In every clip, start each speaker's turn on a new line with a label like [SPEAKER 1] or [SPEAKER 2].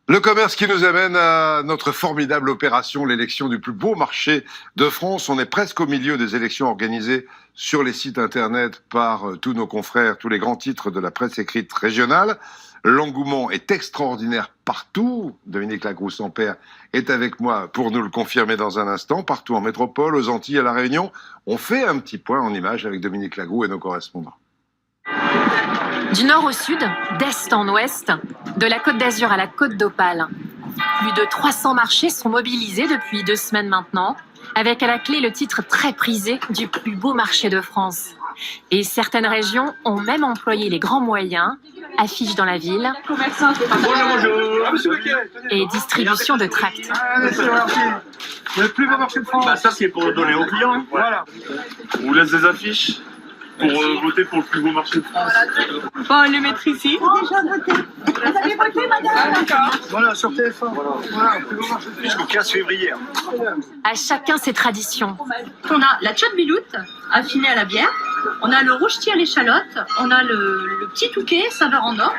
[SPEAKER 1] Le commerce qui nous amène à notre formidable opération, l'élection du plus beau marché de France. On est presque au milieu des élections organisées sur les sites internet par tous nos confrères, tous les grands titres de la presse écrite régionale. L'engouement est extraordinaire partout. Dominique Lacroux-Sampère est avec moi pour nous le confirmer dans un instant. Partout en métropole, aux Antilles, à La Réunion. On fait un petit point en images avec Dominique Lacroux et nos correspondants.
[SPEAKER 2] Du nord au sud, d'est en ouest, de la Côte d'Azur à la Côte d'Opale. Plus de 300 marchés sont mobilisés depuis 2 semaines maintenant, avec à la clé le titre très prisé du plus beau marché de France. Et certaines régions ont même employé les grands moyens, affiches dans la ville et distribution de tracts.
[SPEAKER 3] Le plus beau marché de France.
[SPEAKER 4] Ça, c'est pour donner aux clients.
[SPEAKER 3] Voilà.
[SPEAKER 4] On vous laisse des affiches pour voter pour le plus beau marché de France.
[SPEAKER 5] Bon, on le mettre ici.
[SPEAKER 6] Déjà voté. Vous avez voté, madame?
[SPEAKER 3] Voilà, sur TF1. Voilà, le plus beau marché de France.
[SPEAKER 4] Jusqu'au 15 février.
[SPEAKER 2] À chacun ses traditions.
[SPEAKER 5] On a la tchotbiloute, affinée à la bière. On a le rouge-tea à l'échalote. On a le petit touquet, saveur en or.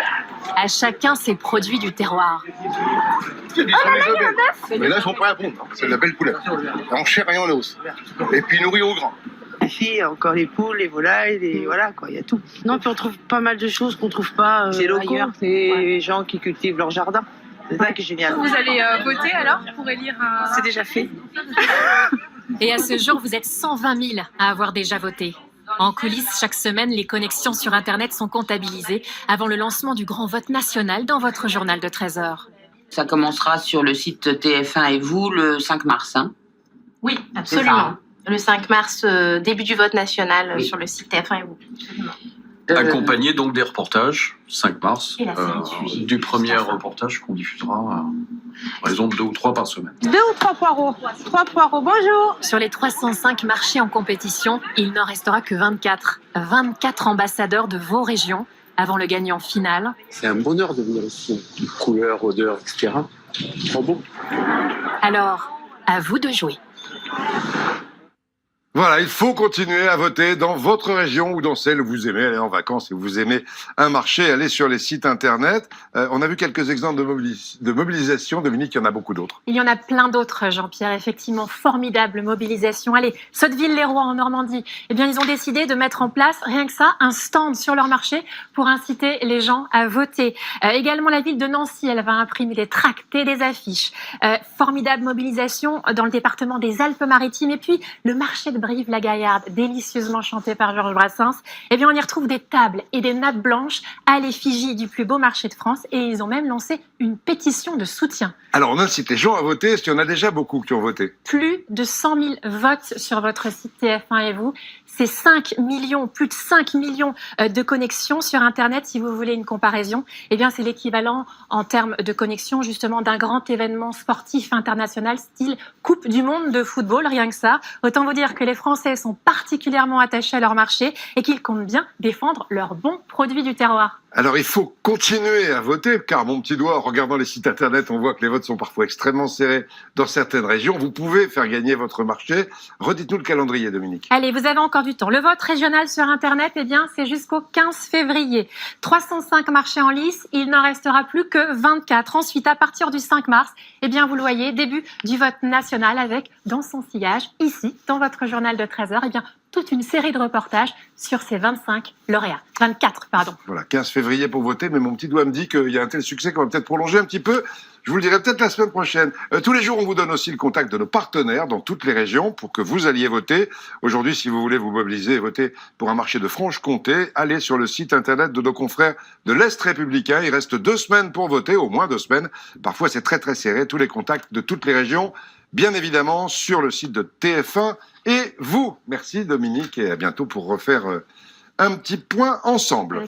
[SPEAKER 2] À chacun ses produits du terroir.
[SPEAKER 7] Mais là, ils sont prêts à pondre. C'est de la belle poulet. En chair et en os. Et puis nourri au grand.
[SPEAKER 8] Les filles, encore les poules, les volailles, voilà quoi, il y a tout. Non, puis on trouve pas mal de choses qu'on trouve pas ailleurs. C'est les gens qui cultivent leur jardin. C'est ça qui est génial.
[SPEAKER 5] Vous allez voter alors pour élire un...
[SPEAKER 8] C'est déjà fait.
[SPEAKER 2] Et à ce jour, vous êtes 120 000 à avoir déjà voté. En coulisses, chaque semaine, les connexions sur Internet sont comptabilisées avant le lancement du grand vote national dans votre journal de 13 heures.
[SPEAKER 9] Ça commencera sur le site TF1 et vous le 5 mars. Hein.
[SPEAKER 10] Oui, absolument. Le 5 mars, début du vote national
[SPEAKER 9] Oui.
[SPEAKER 10] sur le site TF1 et vous.
[SPEAKER 11] Accompagné donc des reportages, 5 mars,
[SPEAKER 10] Et la série de sujets.
[SPEAKER 11] du premier reportage qu'on diffusera à raison de 2 ou 3 par semaine.
[SPEAKER 6] 2 ou 3 poireaux? 3 poireaux, bonjour.
[SPEAKER 2] Sur les 305 marchés en compétition, il n'en restera que 24. 24 ambassadeurs de vos régions avant le gagnant final.
[SPEAKER 12] C'est un bonheur de venir ici. Couleurs, odeurs, etc. Trop beau.
[SPEAKER 2] Alors, à vous de jouer.
[SPEAKER 1] Voilà, il faut continuer à voter dans votre région ou dans celle où vous aimez aller en vacances et où vous aimez un marché, aller sur les sites internet. On a vu quelques exemples de mobilisation. Dominique, il y en a beaucoup d'autres.
[SPEAKER 2] Il y en a plein d'autres, Jean-Pierre. Effectivement, formidable mobilisation. Allez, Sotteville-les-Rois en Normandie. Eh bien, ils ont décidé de mettre en place, rien que ça, un stand sur leur marché pour inciter les gens à voter. Également, la ville de Nancy, elle va imprimer des tracts et des affiches. Formidable mobilisation dans le département des Alpes-Maritimes. Et puis, le marché de Brive-la-Gaillarde, délicieusement chanté par Georges Brassens. Eh bien, on y retrouve des tables et des nappes blanches à l'effigie du plus beau marché de France. Et ils ont même lancé une pétition de soutien.
[SPEAKER 1] Alors, on incite les gens à voter. Est-ce qu'il y en a déjà beaucoup qui ont voté?
[SPEAKER 2] Plus de 100 000 votes sur votre site TF1 et vous. C'est 5 millions, plus de 5 millions de connexions sur Internet, si vous voulez une comparaison. Eh bien, c'est l'équivalent en termes de connexion, justement, d'un grand événement sportif international, style Coupe du Monde de football, rien que ça. Autant vous dire que les Français sont particulièrement attachés à leur marché et qu'ils comptent bien défendre leurs bons produits du terroir.
[SPEAKER 1] Alors, il faut continuer à voter, car mon petit doigt, en regardant les sites internet, on voit que les votes sont parfois extrêmement serrés dans certaines régions. Vous pouvez faire gagner votre marché. Redites-nous le calendrier, Dominique.
[SPEAKER 2] Allez, vous avez encore du temps. Le vote régional sur Internet, eh bien, c'est jusqu'au 15 février. 305 marchés en lice, il n'en restera plus que 24. Ensuite, à partir du 5 mars, eh bien, vous le voyez, début du vote national avec, dans son sillage, ici, dans votre journal de 13 heures, eh bien, toute une série de reportages sur ces 24 lauréats.
[SPEAKER 1] Voilà, 15 février pour voter, mais mon petit doigt me dit qu'il y a un tel succès qu'on va peut-être prolonger un petit peu. Je vous le dirai peut-être la semaine prochaine. Tous les jours, on vous donne aussi le contact de nos partenaires dans toutes les régions pour que vous alliez voter. Aujourd'hui, si vous voulez vous mobiliser et voter pour un marché de Franche-Comté, allez sur le site internet de nos confrères de l'Est républicain. Il reste 2 semaines pour voter, au moins 2 semaines. Parfois, c'est très très serré. Tous les contacts de toutes les régions, bien évidemment, sur le site de TF1 et vous. Merci Dominique et à bientôt pour refaire un petit point ensemble.